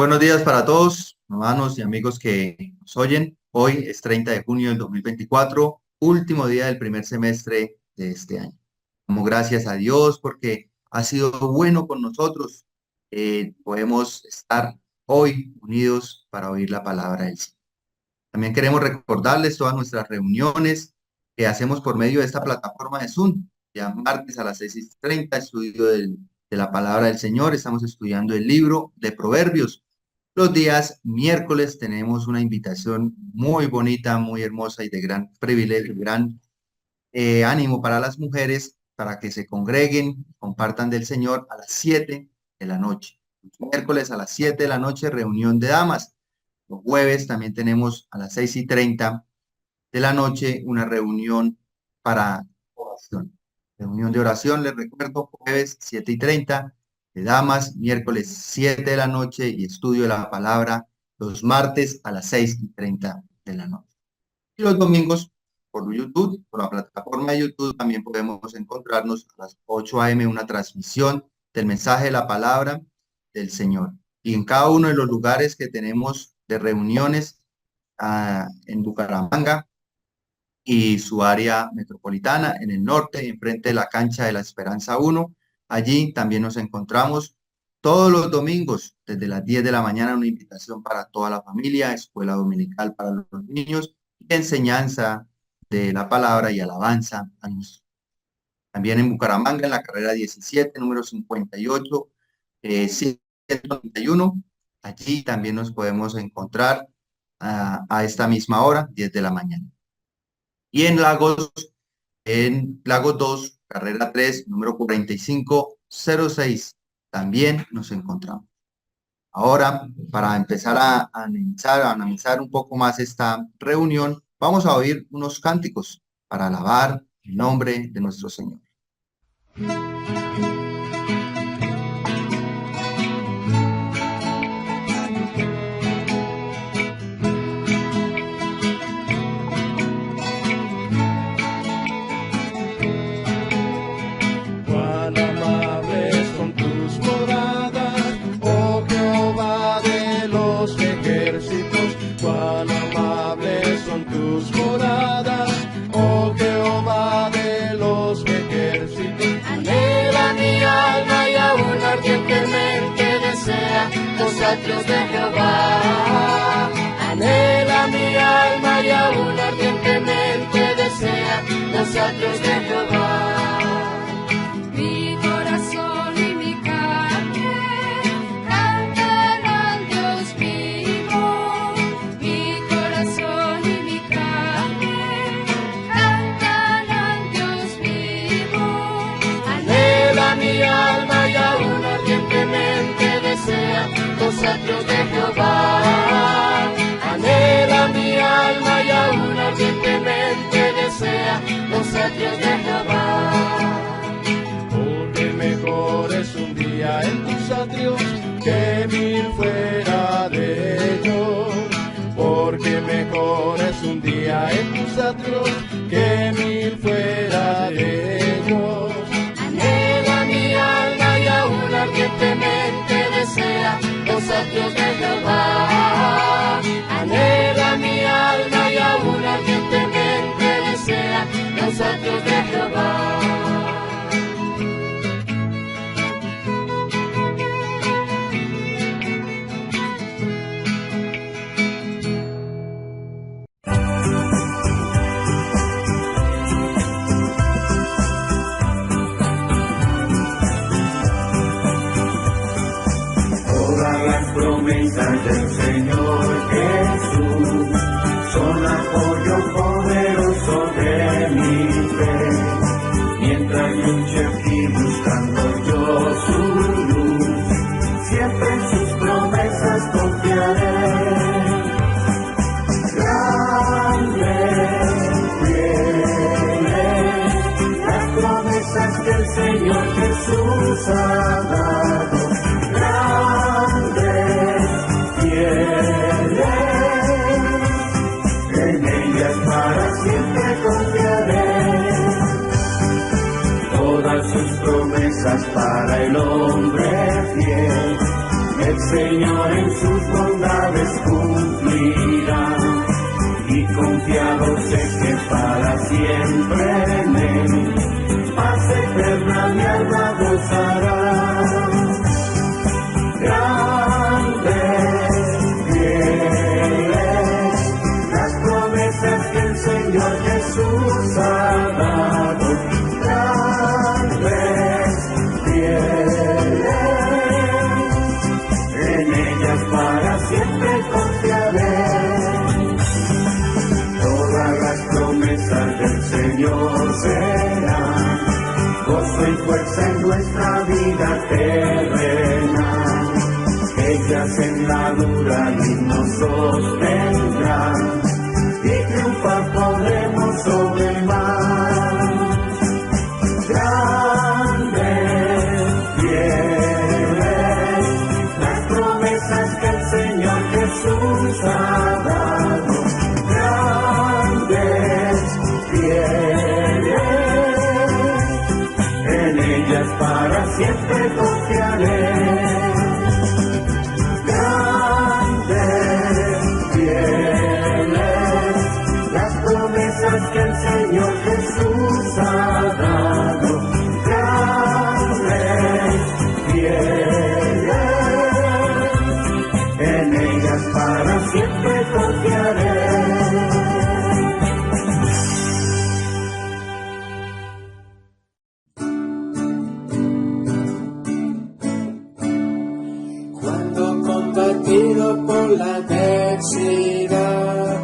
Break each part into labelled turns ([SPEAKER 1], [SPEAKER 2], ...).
[SPEAKER 1] Buenos días para todos, hermanos y amigos que nos oyen. Hoy es 30 de junio del 2024, último día del primer semestre de este año. Damos gracias a Dios porque ha sido bueno con nosotros. Podemos estar hoy unidos para oír la palabra del Señor. También queremos recordarles todas nuestras reuniones que hacemos por medio de esta plataforma de Zoom. Ya martes a las 6:30, estudio de la palabra del Señor. Estamos estudiando el libro de Proverbios. Los días miércoles tenemos una invitación muy bonita, muy hermosa y de gran privilegio, gran ánimo para las mujeres, para que se congreguen, compartan del Señor a las 7 de la noche. Los miércoles a las 7 de la noche, reunión de damas. Los jueves también tenemos a las 6:30 de la noche una reunión para oración. Reunión de oración, les recuerdo, jueves 7:30 de damas, miércoles 7 de la noche y estudio de la palabra los martes a las 6:30 de la noche. Y los domingos por YouTube, por la plataforma de YouTube, también podemos encontrarnos a las 8 a.m. una transmisión del mensaje de la palabra del Señor. Y en cada uno de los lugares que tenemos de reuniones en Bucaramanga y su área metropolitana, en el norte, enfrente de la cancha de la Esperanza 1. Allí también nos encontramos todos los domingos, desde las 10 de la mañana, una invitación para toda la familia, escuela dominical para los niños y enseñanza de la palabra y alabanza a nosotros. También en Bucaramanga, en la carrera 17, número 58, 191. Allí también nos podemos encontrar a esta misma hora, 10 de la mañana. Y en Lagos 2, carrera 3, número 4506, también nos encontramos. Ahora, para empezar a analizar un poco más esta reunión, vamos a oír unos cánticos para alabar el nombre de nuestro Señor.
[SPEAKER 2] Atrios de Jehová, anhela mi alma y aún ardientemente desea los atrios de Jehová. Mi corazón y mi carne cantan al Dios vivo. Mi corazón y mi carne cantan al Dios vivo. Anhela mi alma y aún ardientemente desea los atrios de Jehová, anhela mi alma y aún ardientemente desea los atrios de Jehová. Porque mejor es un día en tus atrios que 1000 fuera de ellos. Porque mejor es un día en tus atrios que 1000 fuera de ellos. Anhela mi alma y aún ardientemente desea los atrios de Jehová, anhela mi alma y aún ardientemente desea los atrios de Jehová.
[SPEAKER 3] Promesas del Señor Jesús son apoyo poderoso de mi fe. Mientras luche aquí buscando yo su luz, siempre en sus promesas confiaré. Grandes, fieles, las promesas que el Señor Jesús ha dado. En ellas para siempre confiaré. Todas sus promesas para el hombre fiel, el Señor en sus bondades cumplirá. Y confiado sé que para siempre en Él, paz eterna mi alma gozará. Grandes, fieles, las promesas que el Señor Jesús ha dado. Grandes, fieles, en ellas para siempre confiaré. Todas las promesas del Señor serán gozo y fuerza en nuestra vida terrena. Ellas en la dura y nos sostendrán, y triunfar podremos sobre el mar. Grandes, fieles, las promesas que el Señor Jesús ha dado. Grandes, fieles, en ellas para siempre confiaré. Que el Señor Jesús ha dado. Grandes, fieles, en ellas para siempre confiaré.
[SPEAKER 2] Cuando combatido por la adversidad,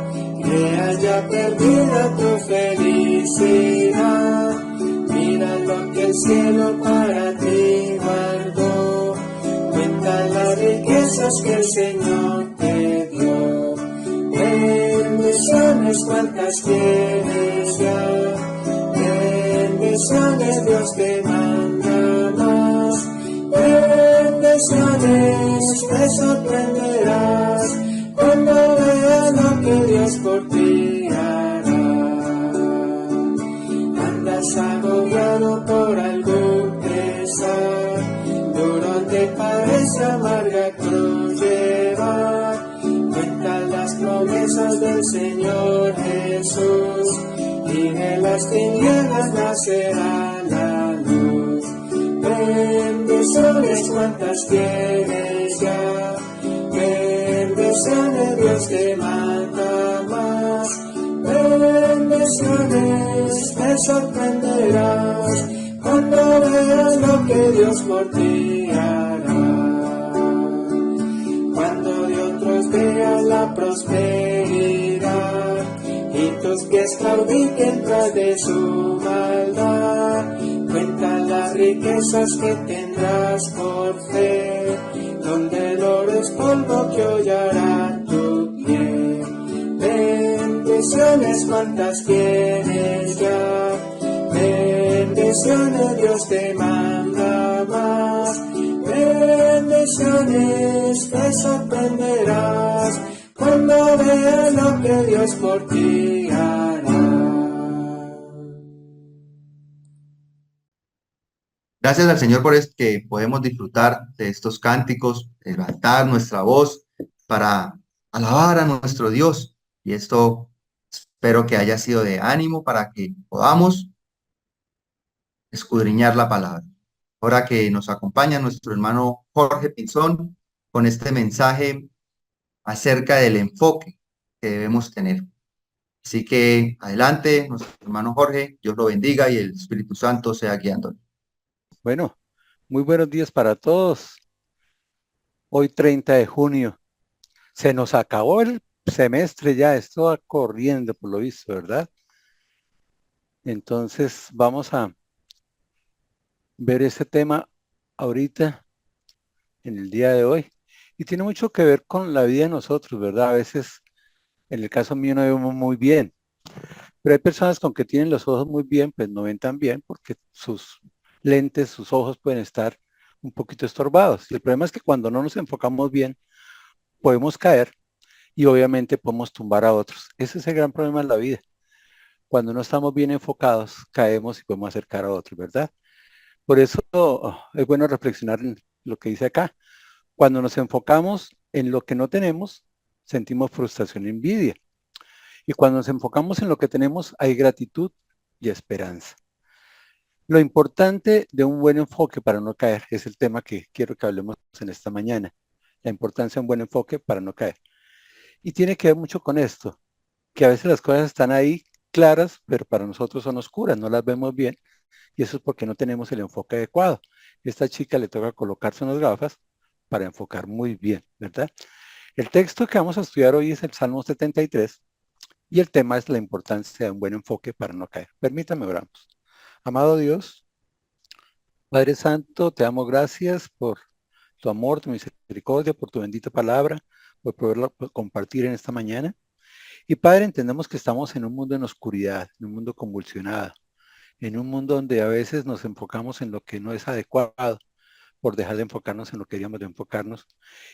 [SPEAKER 2] que haya perdido tu felicidad, mira lo que el cielo para ti guardó, cuenta las riquezas que el Señor te dio. Bendiciones cuantas tienes ya, bendiciones Dios te manda más, bendiciones te sorprenderás cuando veas lo que Dios por ti hará. Andas agobiado por algún pesar, duro te parece amarga cruz llevar. Cuenta las promesas del Señor Jesús, y de las tinieblas nacerá la luz. Bendiciones cuantas tienes ya, bendiciones Dios te manda más, bendiciones te sorprenderás cuando veas lo que Dios por ti hará. Cuando de otros veas la prosperidad y tus pies claudiquen tras de su maldad, cuenta las riquezas que tendrás por fe, donde el oro es polvo que hollará tu pie. Bendiciones cuantas tienes ya, bendiciones Dios te manda más, bendiciones te sorprenderás cuando veas lo que Dios por ti hará.
[SPEAKER 1] Gracias al Señor por que podemos disfrutar de estos cánticos, levantar nuestra voz para alabar a nuestro Dios. Y esto espero que haya sido de ánimo para que podamos escudriñar la palabra. Ahora que nos acompaña nuestro hermano Jorge Pinzón con este mensaje acerca del enfoque que debemos tener. Así que adelante, nuestro hermano Jorge, Dios lo bendiga y el Espíritu Santo sea guiándolo.
[SPEAKER 4] Bueno, muy buenos días para todos. Hoy 30 de junio. Se nos acabó el semestre ya, esto va corriendo por lo visto, ¿verdad? Entonces vamos a ver este tema ahorita, en el día de hoy. Y tiene mucho que ver con la vida de nosotros, ¿verdad? A veces, en el caso mío, no vemos muy bien. Pero hay personas con que tienen los ojos muy bien, pues no ven tan bien porque sus lentes, sus ojos pueden estar un poquito estorbados. Y el problema es que cuando no nos enfocamos bien, podemos caer y obviamente podemos tumbar a otros. Ese es el gran problema de la vida. Cuando no estamos bien enfocados, caemos y podemos acercar a otros, ¿verdad? Por eso es bueno reflexionar en lo que dice acá. Cuando nos enfocamos en lo que no tenemos, sentimos frustración y envidia. Y cuando nos enfocamos en lo que tenemos, hay gratitud y esperanza. Lo importante de un buen enfoque para no caer es el tema que quiero que hablemos en esta mañana. La importancia de un buen enfoque para no caer. Y tiene que ver mucho con esto, que a veces las cosas están ahí claras, pero para nosotros son oscuras, no las vemos bien. Y eso es porque no tenemos el enfoque adecuado. Esta chica le toca colocarse unas gafas para enfocar muy bien, ¿verdad? El texto que vamos a estudiar hoy es el Salmo 73 y el tema es la importancia de un buen enfoque para no caer. Permítame, oramos. Amado Dios, Padre Santo, te damos gracias por tu amor, tu misericordia, por tu bendita palabra, por poderla compartir en esta mañana. Y Padre, entendemos que estamos en un mundo en oscuridad, en un mundo convulsionado, en un mundo donde a veces nos enfocamos en lo que no es adecuado por dejar de enfocarnos en lo que queríamos de enfocarnos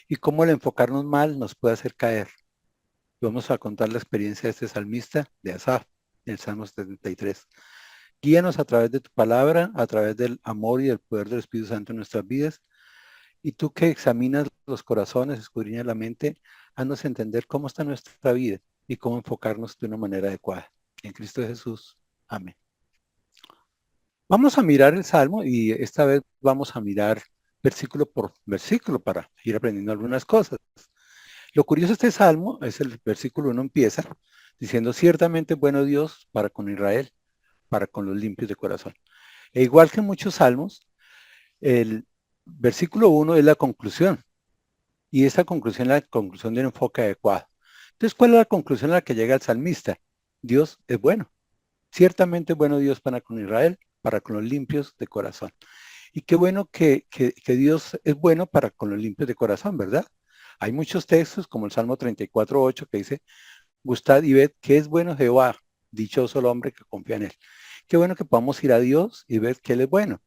[SPEAKER 4] y cómo el enfocarnos mal nos puede hacer caer. Vamos a contar la experiencia de este salmista, de Asaf, en el Salmo 73. Guíanos a través de tu palabra, a través del amor y del poder del Espíritu Santo en nuestras vidas. Y tú que examinas los corazones, escudriñas la mente, haznos entender cómo está nuestra vida y cómo enfocarnos de una manera adecuada. En Cristo Jesús. Amén. Vamos a mirar el Salmo y esta vez vamos a mirar versículo por versículo para ir aprendiendo algunas cosas. Lo curioso de este Salmo es el versículo 1 empieza diciendo, ciertamente bueno Dios para con Israel, para con los limpios de corazón. E igual que en muchos salmos, el versículo 1 es la conclusión. Y esa conclusión es la conclusión de un enfoque adecuado. Entonces, ¿cuál es la conclusión a la que llega el salmista? Dios es bueno. Ciertamente bueno Dios para con Israel, para con los limpios de corazón. Y qué bueno que Dios es bueno para con los limpios de corazón, ¿verdad? Hay muchos textos, como el Salmo 34:8, que dice, gustad y ved que es bueno Jehová, dichoso el hombre que confía en él. Qué bueno que podamos ir a Dios y ver que Él es bueno.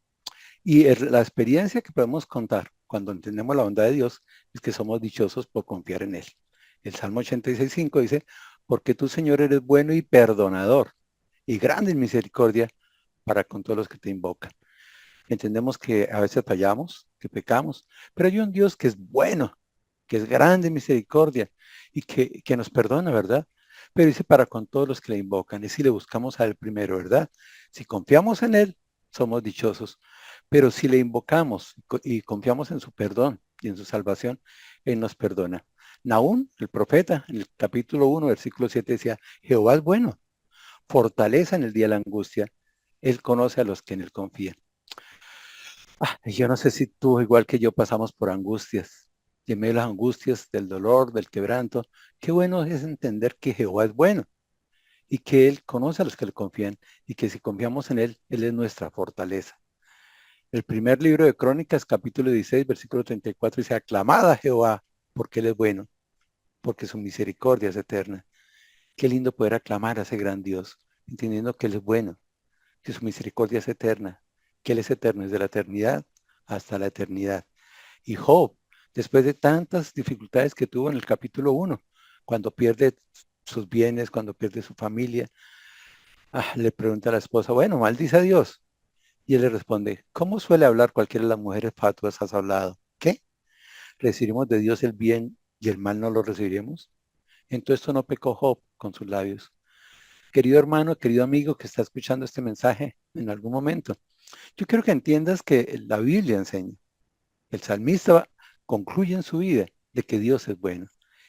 [SPEAKER 4] Y la experiencia que podemos contar cuando entendemos la bondad de Dios es que somos dichosos por confiar en Él. El Salmo 86:5 dice, porque tú, Señor, eres bueno y perdonador y grande en misericordia para con todos los que te invocan. Entendemos que a veces fallamos, que pecamos, pero hay un Dios que es bueno, que es grande en misericordia y que nos perdona, ¿verdad? Pero dice para con todos los que le invocan, y si le buscamos a Él primero, ¿verdad? Si confiamos en Él, somos dichosos. Pero si le invocamos y confiamos en su perdón y en su salvación, Él nos perdona. Nahum, el profeta, en el capítulo 1, versículo 7 decía, Jehová es bueno, fortaleza en el día de la angustia. Él conoce a los que en Él confían. Yo no sé si tú, igual que yo, pasamos por angustias. Y en medio de las angustias, del dolor, del quebranto, qué bueno es entender que Jehová es bueno y que Él conoce a los que le confían y que si confiamos en Él, Él es nuestra fortaleza. El primer libro de Crónicas, capítulo 16, versículo 34, dice, aclamad a Jehová, porque Él es bueno, porque su misericordia es eterna. Qué lindo poder aclamar a ese gran Dios, entendiendo que Él es bueno, que su misericordia es eterna, que Él es eterno desde la eternidad hasta la eternidad. Y Job, después de tantas dificultades que tuvo en el capítulo 1, cuando pierde sus bienes, cuando pierde su familia, le pregunta a la esposa, bueno, maldice a Dios. Y él le responde, ¿cómo suele hablar cualquiera de las mujeres fatuas has hablado? ¿Qué? ¿Recibiremos de Dios el bien y el mal no lo recibiremos? Entonces esto no pecó Job con sus labios. Querido hermano, querido amigo que está escuchando este mensaje en algún momento, yo quiero que entiendas que la Biblia enseña, el salmista concluye en su vida de que Dios es bueno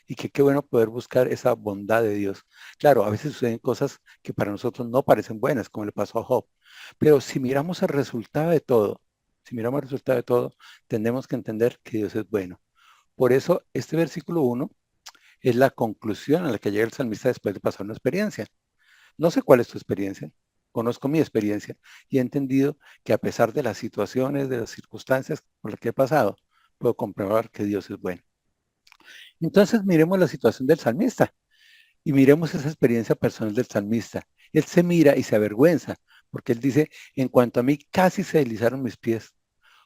[SPEAKER 4] y que qué bueno poder buscar esa bondad de Dios. Claro, a veces suceden cosas que para nosotros no parecen buenas, como le pasó a Job, pero si miramos el resultado de todo, tendremos que entender que Dios es bueno. Por eso este versículo 1 es la conclusión a la que llega el salmista después de pasar una experiencia. No sé cuál es tu experiencia, conozco mi experiencia y he entendido que a pesar de las situaciones, de las circunstancias por las que he pasado, puedo comprobar que Dios es bueno. Entonces miremos la situación del salmista y miremos esa experiencia personal del salmista. Él se mira y se avergüenza porque él dice, en cuanto a mí casi se deslizaron mis pies,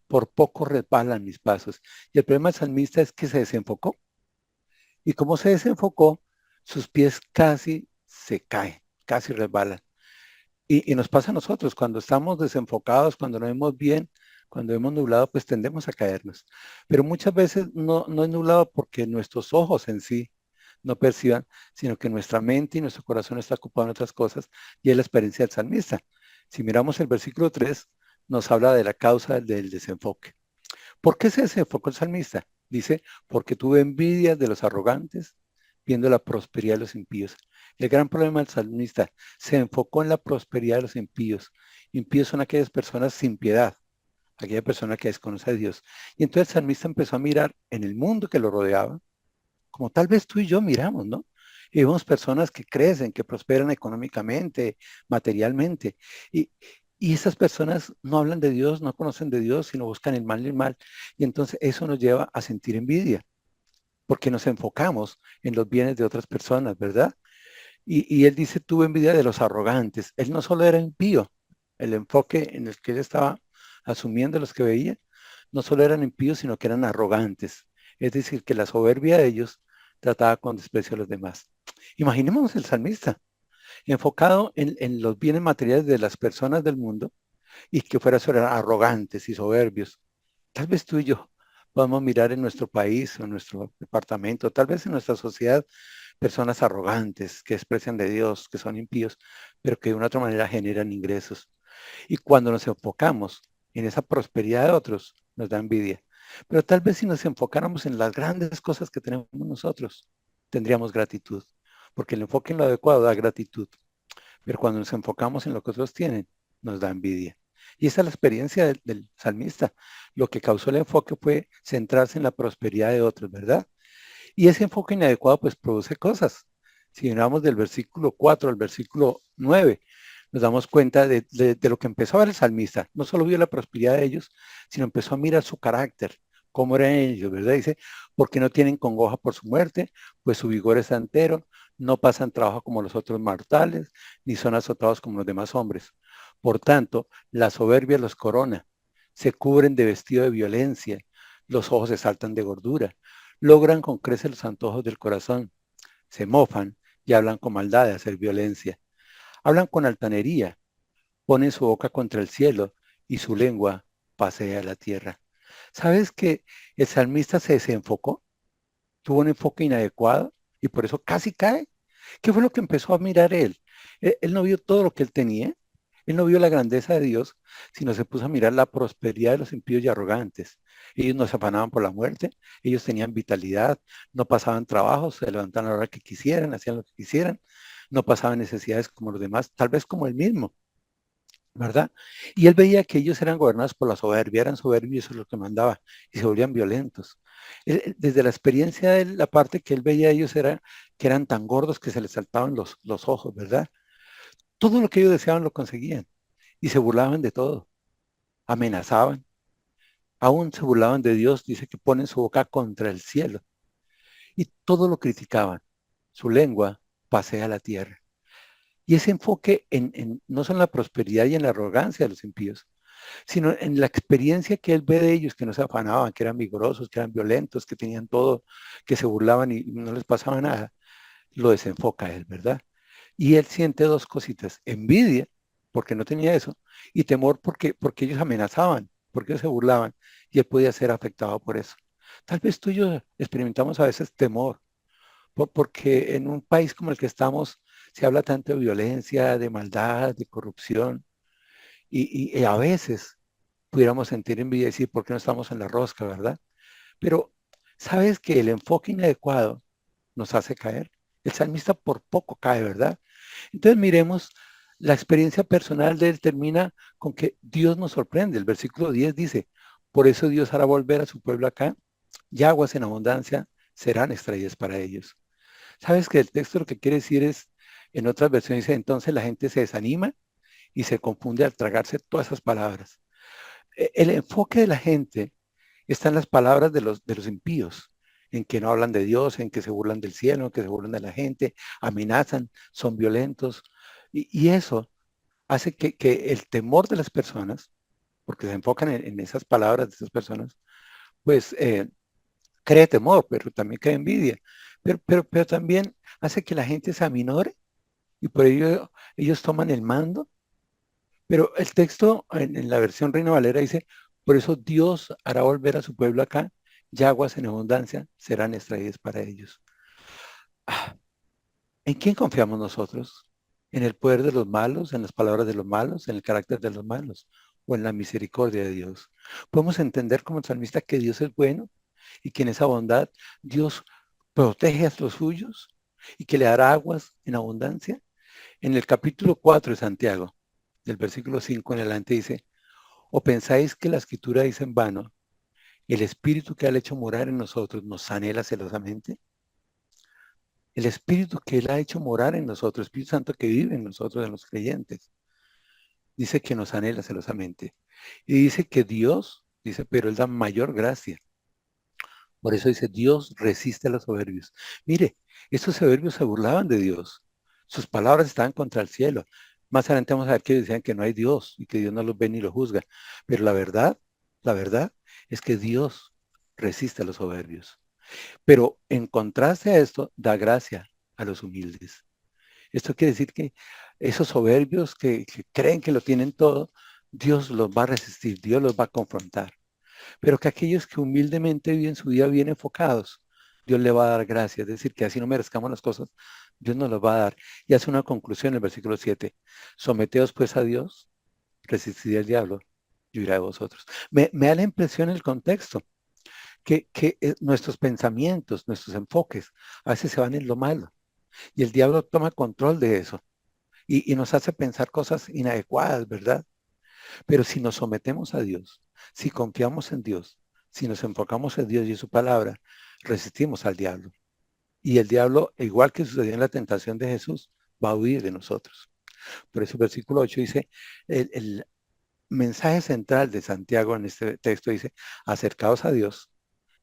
[SPEAKER 4] por poco resbalan mis pasos. Y el problema del salmista es que se desenfocó. Y como se desenfocó, sus pies casi se caen, casi resbalan. Y nos pasa a nosotros, cuando estamos desenfocados, cuando no vemos bien, Cuando vemos nublado, pues tendemos a caernos. Pero muchas veces no es nublado porque nuestros ojos en sí no perciban, sino que nuestra mente y nuestro corazón está ocupado en otras cosas, y es la experiencia del salmista. Si miramos el versículo 3, nos habla de la causa del desenfoque. ¿Por qué se desenfocó el salmista? Dice, porque tuve envidia de los arrogantes, viendo la prosperidad de los impíos. El gran problema del salmista se enfocó en la prosperidad de los impíos. Impíos son aquellas personas sin piedad, aquella persona que desconoce a Dios. Y entonces el salmista empezó a mirar en el mundo que lo rodeaba, como tal vez tú y yo miramos, ¿no? Y vemos personas que crecen, que prosperan económicamente, materialmente. Y, y esas personas no hablan de Dios, no conocen de Dios, sino buscan el mal y el mal. Y entonces eso nos lleva a sentir envidia, porque nos enfocamos en los bienes de otras personas, ¿verdad? Y él dice, tuve envidia de los arrogantes. Él no solo era impío, el enfoque en el que él estaba asumiendo los que veía, no solo eran impíos, sino que eran arrogantes. Es decir, que la soberbia de ellos trataba con desprecio a los demás. Imaginémonos el salmista, enfocado en los bienes materiales de las personas del mundo y que fuera sobre arrogantes y soberbios. Tal vez tú y yo podamos mirar en nuestro país o en nuestro departamento, tal vez en nuestra sociedad, personas arrogantes que desprecian de Dios, que son impíos, pero que de una otra manera generan ingresos. Y cuando nos enfocamos en esa prosperidad de otros, nos da envidia. Pero tal vez si nos enfocáramos en las grandes cosas que tenemos nosotros, tendríamos gratitud, porque el enfoque en lo adecuado da gratitud. Pero cuando nos enfocamos en lo que otros tienen, nos da envidia. Y esa es la experiencia del salmista. Lo que causó el enfoque fue centrarse en la prosperidad de otros, ¿verdad? Y ese enfoque inadecuado pues produce cosas. Si miramos del versículo 4 al versículo 9, nos damos cuenta de lo que empezó a ver el salmista. No solo vio la prosperidad de ellos, sino empezó a mirar su carácter, cómo eran ellos, ¿verdad? Dice, porque no tienen congoja por su muerte, pues su vigor está entero, no pasan trabajo como los otros mortales, ni son azotados como los demás hombres. Por tanto, la soberbia los corona, se cubren de vestido de violencia, los ojos se saltan de gordura, logran con creces los antojos del corazón, se mofan y hablan con maldad de hacer violencia. Hablan con altanería, ponen su boca contra el cielo y su lengua pasea la tierra. ¿Sabes que el salmista se desenfocó? Tuvo un enfoque inadecuado y por eso casi cae. ¿Qué fue lo que empezó a mirar él? Él no vio todo lo que él tenía, él no vio la grandeza de Dios, sino se puso a mirar la prosperidad de los impíos y arrogantes. Ellos no se afanaban por la muerte, ellos tenían vitalidad, no pasaban trabajos, se levantaban a la hora que quisieran, hacían lo que quisieran, no pasaban necesidades como los demás, tal vez como él mismo, ¿verdad? Y él veía que ellos eran gobernados por la soberbia, eran soberbios, eso es lo que mandaba, y se volvían violentos. Desde la experiencia de él, la parte que él veía ellos era que eran tan gordos que se les saltaban los ojos, ¿verdad? Todo lo que ellos deseaban lo conseguían y se burlaban de todo, amenazaban, aún se burlaban de Dios, dice que ponen su boca contra el cielo y todo lo criticaban. Su lengua pasea la tierra. Y ese enfoque no solo en la prosperidad y en la arrogancia de los impíos, sino en la experiencia que él ve de ellos, que no se afanaban, que eran vigorosos, que eran violentos, que tenían todo, que se burlaban y no les pasaba nada, lo desenfoca a él, ¿verdad? Y él siente dos cositas, envidia, porque no tenía eso, y temor porque ellos amenazaban, porque ellos se burlaban, y él podía ser afectado por eso. Tal vez tú y yo experimentamos a veces temor, porque en un país como el que estamos se habla tanto de violencia, de maldad, de corrupción, y a veces pudiéramos sentir envidia y decir, ¿por qué no estamos en la rosca, verdad? Pero, ¿sabes que el enfoque inadecuado nos hace caer? El salmista por poco cae, ¿verdad? Entonces miremos, la experiencia personal de él termina con que Dios nos sorprende. El versículo 10 dice, por eso Dios hará volver a su pueblo acá, y aguas en abundancia serán extraídas para ellos. ¿Sabes que el texto lo que quiere decir es, en otras versiones dice, entonces la gente se desanima y se confunde al tragarse todas esas palabras? El enfoque de la gente está en las palabras de los impíos, en que no hablan de Dios, en que se burlan del cielo, en que se burlan de la gente, amenazan, son violentos. Y eso hace que el temor de las personas, porque se enfocan en esas palabras de esas personas, pues cree temor, pero también crea envidia. Pero también hace que la gente se aminore y por ello ellos toman el mando. Pero el texto en la versión Reina Valera dice, Por eso Dios hará volver a su pueblo acá, y aguas en abundancia serán extraídas para ellos. Ah, ¿en quién confiamos nosotros? ¿En el poder de los malos, en las palabras de los malos, en el carácter de los malos o en la misericordia de Dios? Podemos entender como el salmista que Dios es bueno y que en esa bondad Dios protege a los suyos y que le dará aguas en abundancia. En el capítulo 4 de Santiago, del versículo 5 en adelante dice, ¿o pensáis que la escritura dice en vano, el espíritu que ha hecho morar en nosotros nos anhela celosamente? El espíritu que él ha hecho morar en nosotros, el Espíritu Santo que vive en nosotros, en los creyentes, dice que nos anhela celosamente. Y dice que Dios, dice, pero él da mayor gracia. Por eso dice, Dios resiste a los soberbios. Mire, estos soberbios se burlaban de Dios. Sus palabras estaban contra el cielo. Más adelante vamos a ver que decían que no hay Dios y que Dios no los ve ni los juzga. Pero la verdad es que Dios resiste a los soberbios. Pero en contraste a esto, da gracia a los humildes. Esto quiere decir que esos soberbios que creen que lo tienen todo, Dios los va a resistir, Dios los va a confrontar. Pero que aquellos que humildemente viven su vida bien enfocados, Dios le va a dar gracia. Es decir, que así no merezcamos las cosas, Dios nos las va a dar. Y hace una conclusión en el versículo 7. Someteos pues a Dios, resistid al diablo y huirá de vosotros. Me da la impresión el contexto que nuestros pensamientos, nuestros enfoques, a veces se van en lo malo. Y el diablo toma control de eso y nos hace pensar cosas inadecuadas, ¿verdad? Pero si nos sometemos a Dios, si confiamos en Dios, si nos enfocamos en Dios y en su palabra, resistimos al diablo. Y el diablo, igual que sucedió en la tentación de Jesús, va a huir de nosotros. Por eso el versículo 8 dice, el mensaje central de Santiago en este texto dice, acercaos a Dios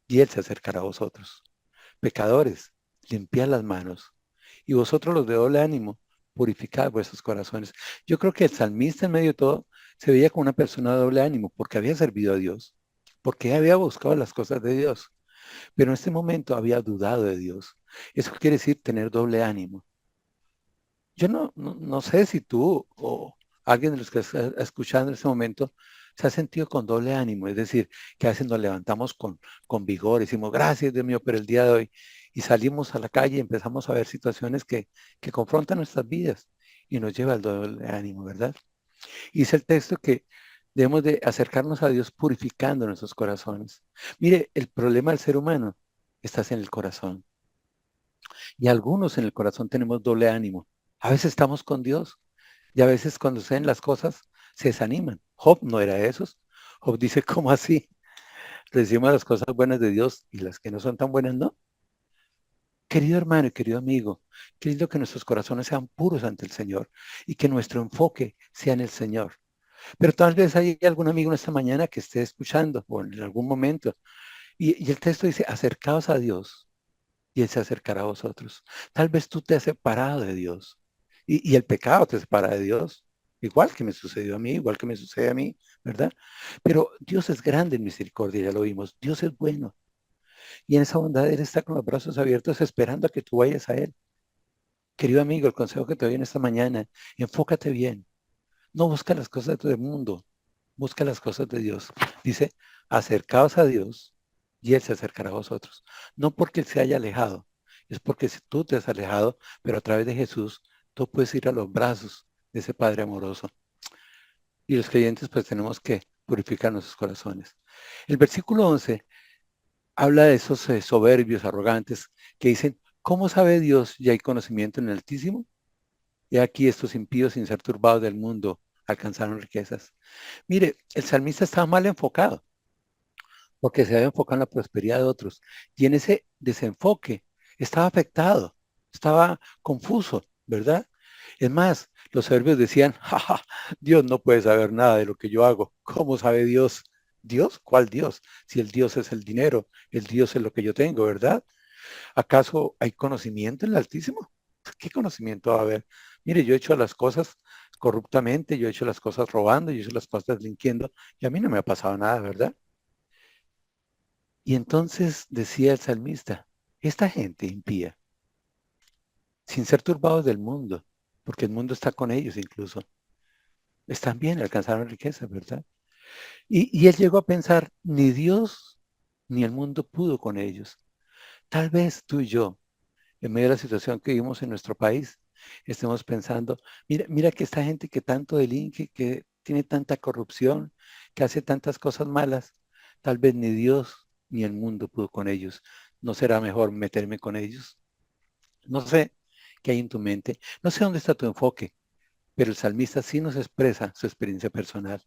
[SPEAKER 4] y Él se acercará a vosotros. Pecadores, limpiad las manos. Y vosotros los de doble ánimo, purificad vuestros corazones. Yo creo que el salmista en medio de todo se veía como una persona de doble ánimo porque había servido a Dios, porque había buscado las cosas de Dios, pero en este momento había dudado de Dios. Eso quiere decir tener doble ánimo. Yo no sé si tú o alguien de los que está escuchando en este momento se ha sentido con doble ánimo, es decir, que a veces nos levantamos con vigor y decimos, gracias Dios mío por el día de hoy, y salimos a la calle y empezamos a ver situaciones que confrontan nuestras vidas y nos lleva al doble ánimo, ¿verdad? Y dice el texto que debemos de acercarnos a Dios purificando nuestros corazones. Mire, el problema del ser humano está en el corazón. Y algunos en el corazón tenemos doble ánimo. A veces estamos con Dios y a veces cuando suceden las cosas se desaniman. Job no era de esos. Job dice, ¿cómo así? Recibimos las cosas buenas de Dios y las que no son tan buenas, ¿no? Querido hermano y querido amigo, querido que nuestros corazones sean puros ante el Señor y que nuestro enfoque sea en el Señor. Pero tal vez hay algún amigo en esta mañana que esté escuchando o en algún momento y el texto dice, acercaos a Dios y Él se acercará a vosotros. Tal vez tú te has separado de Dios y el pecado te separa de Dios, igual que me sucedió a mí, igual que me sucede a mí, ¿verdad? Pero Dios es grande en misericordia, ya lo vimos. Dios es bueno. Y en esa bondad Él está con los brazos abiertos esperando a que tú vayas a Él. Querido amigo, el consejo que te doy en esta mañana, enfócate bien. No busca las cosas del mundo, busca las cosas de Dios. Dice, acercaos a Dios y Él se acercará a vosotros. No porque Él se haya alejado, es porque si tú te has alejado, pero a través de Jesús, tú puedes ir a los brazos de ese Padre amoroso. Y los creyentes pues tenemos que purificar nuestros corazones. El versículo 11 habla de esos soberbios, arrogantes, que dicen, ¿cómo sabe Dios y hay conocimiento en el Altísimo? Y aquí estos impíos sin ser turbados del mundo alcanzaron riquezas. Mire, el salmista estaba mal enfocado, porque se había enfocado en la prosperidad de otros. Y en ese desenfoque estaba afectado, estaba confuso, ¿verdad? Es más, los soberbios decían, jaja, Dios no puede saber nada de lo que yo hago. ¿Cómo sabe Dios? ¿Dios? ¿Cuál Dios? Si el Dios es el dinero, el Dios es lo que yo tengo, ¿verdad? ¿Acaso hay conocimiento en el Altísimo? ¿Qué conocimiento va a haber? Mire, yo he hecho las cosas corruptamente, yo he hecho las cosas robando, yo he hecho las cosas delinquiendo, y a mí no me ha pasado nada, ¿verdad? Y entonces decía el salmista, esta gente impía, sin ser turbados del mundo, porque el mundo está con ellos incluso, están bien, alcanzaron riqueza, ¿verdad? Y él llegó a pensar, ni Dios ni el mundo pudo con ellos. Tal vez tú y yo, en medio de la situación que vivimos en nuestro país, estemos pensando, mira que esta gente que tanto delinque, que tiene tanta corrupción, que hace tantas cosas malas, tal vez ni Dios ni el mundo pudo con ellos. ¿No será mejor meterme con ellos? No sé qué hay en tu mente, no sé dónde está tu enfoque, pero el salmista sí nos expresa su experiencia personal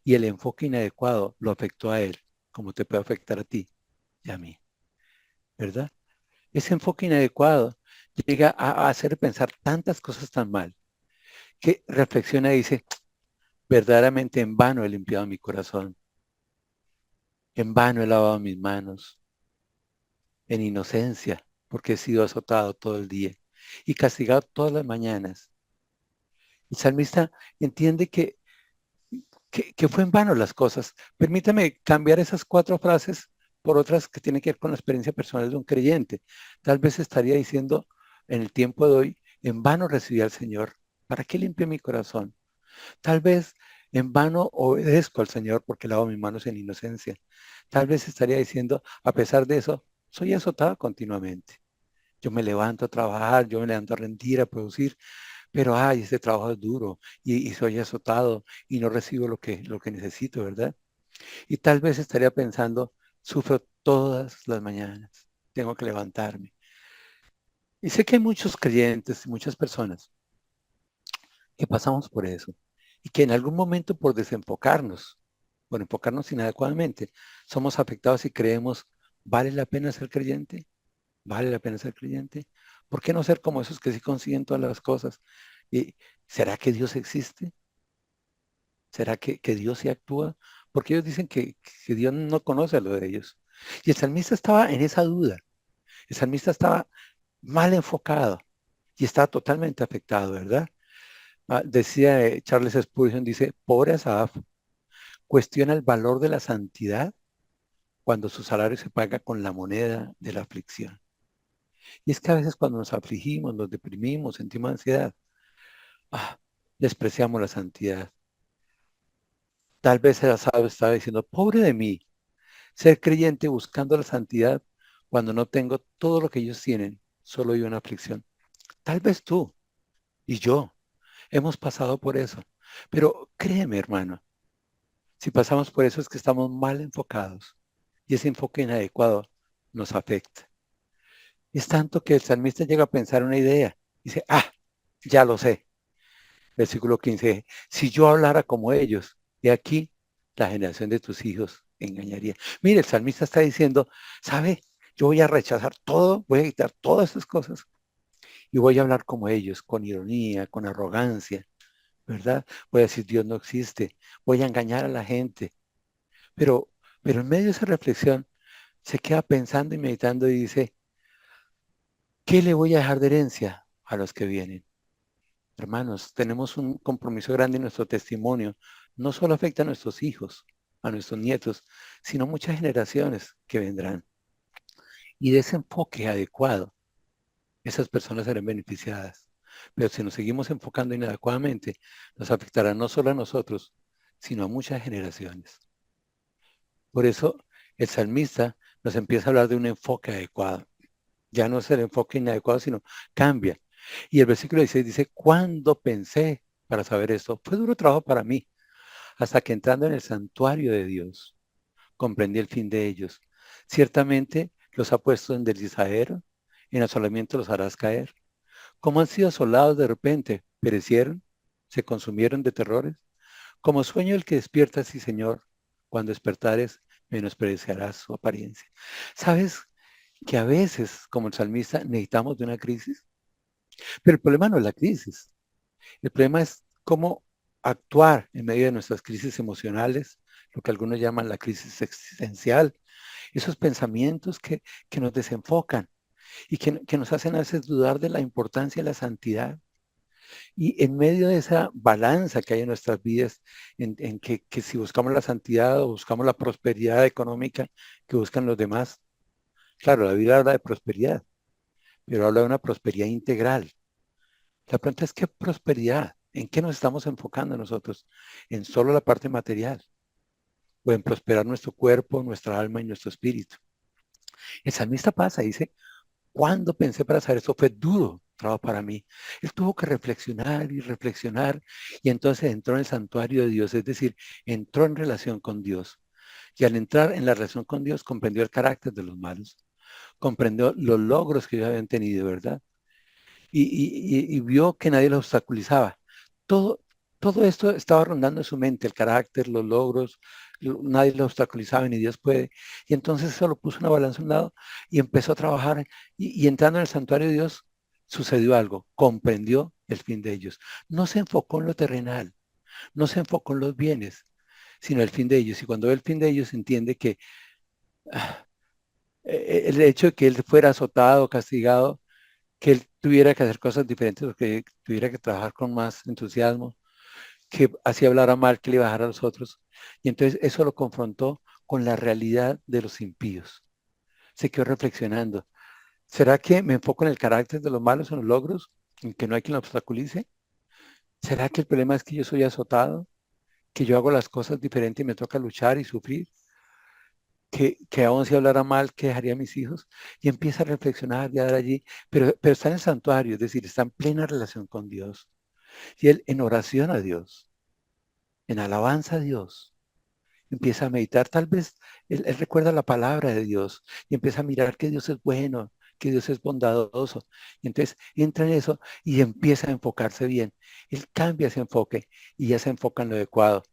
[SPEAKER 4] y el enfoque inadecuado lo afectó a él, como te puede afectar a ti y a mí, ¿verdad? Ese enfoque inadecuado llega a hacer pensar tantas cosas tan mal que reflexiona y dice, verdaderamente en vano he limpiado mi corazón, en vano he lavado mis manos, en inocencia, porque he sido azotado todo el día y castigado todas las mañanas. El salmista entiende que fue en vano las cosas. Permítame cambiar esas 4 frases por otras que tienen que ver con la experiencia personal de un creyente. Tal vez estaría diciendo en el tiempo de hoy, en vano recibí al Señor. ¿Para qué limpio mi corazón? Tal vez en vano obedezco al Señor porque lavo mis manos en inocencia. Tal vez estaría diciendo, a pesar de eso, soy azotado continuamente. Yo me levanto a trabajar, yo me levanto a rendir, a producir, pero ay, este trabajo es duro y soy azotado y no recibo lo que necesito, ¿verdad? Y tal vez estaría pensando, sufro todas las mañanas, tengo que levantarme. Y sé que hay muchos creyentes y muchas personas que pasamos por eso y que en algún momento por desenfocarnos, por enfocarnos inadecuadamente, somos afectados y creemos, ¿vale la pena ser creyente? ¿Vale la pena ser creyente? ¿Por qué no ser como esos que sí consiguen todas las cosas? ¿Y será que Dios existe? ¿Será que Dios sí actúa? Porque ellos dicen que Dios no conoce a lo de ellos. Y el salmista estaba en esa duda. El salmista estaba mal enfocado y estaba totalmente afectado, ¿verdad? Decía Charles Spurgeon, dice, pobre Asaf, cuestiona el valor de la santidad cuando su salario se paga con la moneda de la aflicción. Y es que a veces cuando nos afligimos, nos deprimimos, sentimos ansiedad, ah, despreciamos la santidad. Tal vez Asaf estaba diciendo, pobre de mí, ser creyente buscando la santidad cuando no tengo todo lo que ellos tienen, solo hay una aflicción. Tal vez tú y yo hemos pasado por eso. Pero créeme, hermano, si pasamos por eso es que estamos mal enfocados y ese enfoque inadecuado nos afecta. Es tanto que el salmista llega a pensar una idea. Dice, ya lo sé. Versículo 15. Si yo hablara como ellos, de aquí la generación de tus hijos engañaría. Mire, el salmista está diciendo, ¿sabe? Yo voy a rechazar todo, voy a quitar todas esas cosas y voy a hablar como ellos, con ironía, con arrogancia, ¿verdad? Voy a decir, Dios no existe, voy a engañar a la gente. Pero, pero en medio de esa reflexión, se queda pensando y meditando y dice, ¿qué le voy a dejar de herencia a los que vienen? Hermanos, tenemos un compromiso grande en nuestro testimonio. No solo afecta a nuestros hijos, a nuestros nietos, sino muchas generaciones que vendrán. Y de ese enfoque adecuado, esas personas serán beneficiadas. Pero si nos seguimos enfocando inadecuadamente, nos afectará no solo a nosotros, sino a muchas generaciones. Por eso el salmista nos empieza a hablar de un enfoque adecuado. Ya no es el enfoque inadecuado, sino cambia. Y el versículo 16 dice, ¿cuándo pensé para saber esto? Fue duro trabajo para mí, hasta que entrando en el santuario de Dios, comprendí el fin de ellos. Ciertamente los ha puesto en deslizadero, en asolamiento los harás caer. Como han sido asolados de repente, perecieron, se consumieron de terrores. Como sueño el que despierta, sí, Señor, cuando despertares, menospreciarás su apariencia. ¿Sabes que a veces, como el salmista, necesitamos de una crisis? Pero el problema no es la crisis. El problema es cómo actuar en medio de nuestras crisis emocionales, lo que algunos llaman la crisis existencial, esos pensamientos que nos desenfocan y que nos hacen a veces dudar de la importancia de la santidad. Y en medio de esa balanza que hay en nuestras vidas, en que si buscamos la santidad o buscamos la prosperidad económica que buscan los demás, claro, la Biblia habla de prosperidad, pero habla de una prosperidad integral. La pregunta es, ¿qué prosperidad? ¿En qué nos estamos enfocando nosotros? ¿En solo la parte material? pueden prosperar nuestro cuerpo, nuestra alma y nuestro espíritu. El salmista pasa, dice, cuando pensé para hacer eso fue duro trabajo para mí. Él tuvo que reflexionar y reflexionar y entonces entró en el santuario de Dios, es decir, entró en relación con Dios. Y al entrar en la relación con Dios comprendió el carácter de los malos, comprendió los logros que ellos habían tenido, ¿verdad? Y vio que nadie los obstaculizaba. Todo, todo esto estaba rondando en su mente, el carácter, los logros, nadie los obstaculizaba ni Dios puede. Y entonces se lo puso una balanza a un lado y empezó a trabajar. Y entrando en el santuario de Dios, sucedió algo, comprendió el fin de ellos. No se enfocó en lo terrenal, no se enfocó en los bienes, sino el fin de ellos. Y cuando ve el fin de ellos, entiende que ah, el hecho de que él fuera azotado, castigado, que él tuviera que hacer cosas diferentes, o que tuviera que trabajar con más entusiasmo, que así hablara mal, que le bajara a los otros. Y entonces eso lo confrontó con la realidad de los impíos. Se quedó reflexionando. ¿Será que me enfoco en el carácter de los malos, en los logros, en que no hay quien lo obstaculice? ¿Será que el problema es que yo soy azotado, que yo hago las cosas diferentes y me toca luchar y sufrir? Que aún si hablara mal, que dejaría a mis hijos? Y empieza a reflexionar y a dar allí, pero está en el santuario, es decir, está en plena relación con Dios. Y él en oración a Dios, en alabanza a Dios, empieza a meditar. Tal vez él recuerda la palabra de Dios y empieza a mirar que Dios es bueno, que Dios es bondadoso. Y entonces entra en eso y empieza a enfocarse bien. Él cambia ese enfoque y ya se enfoca en lo adecuado.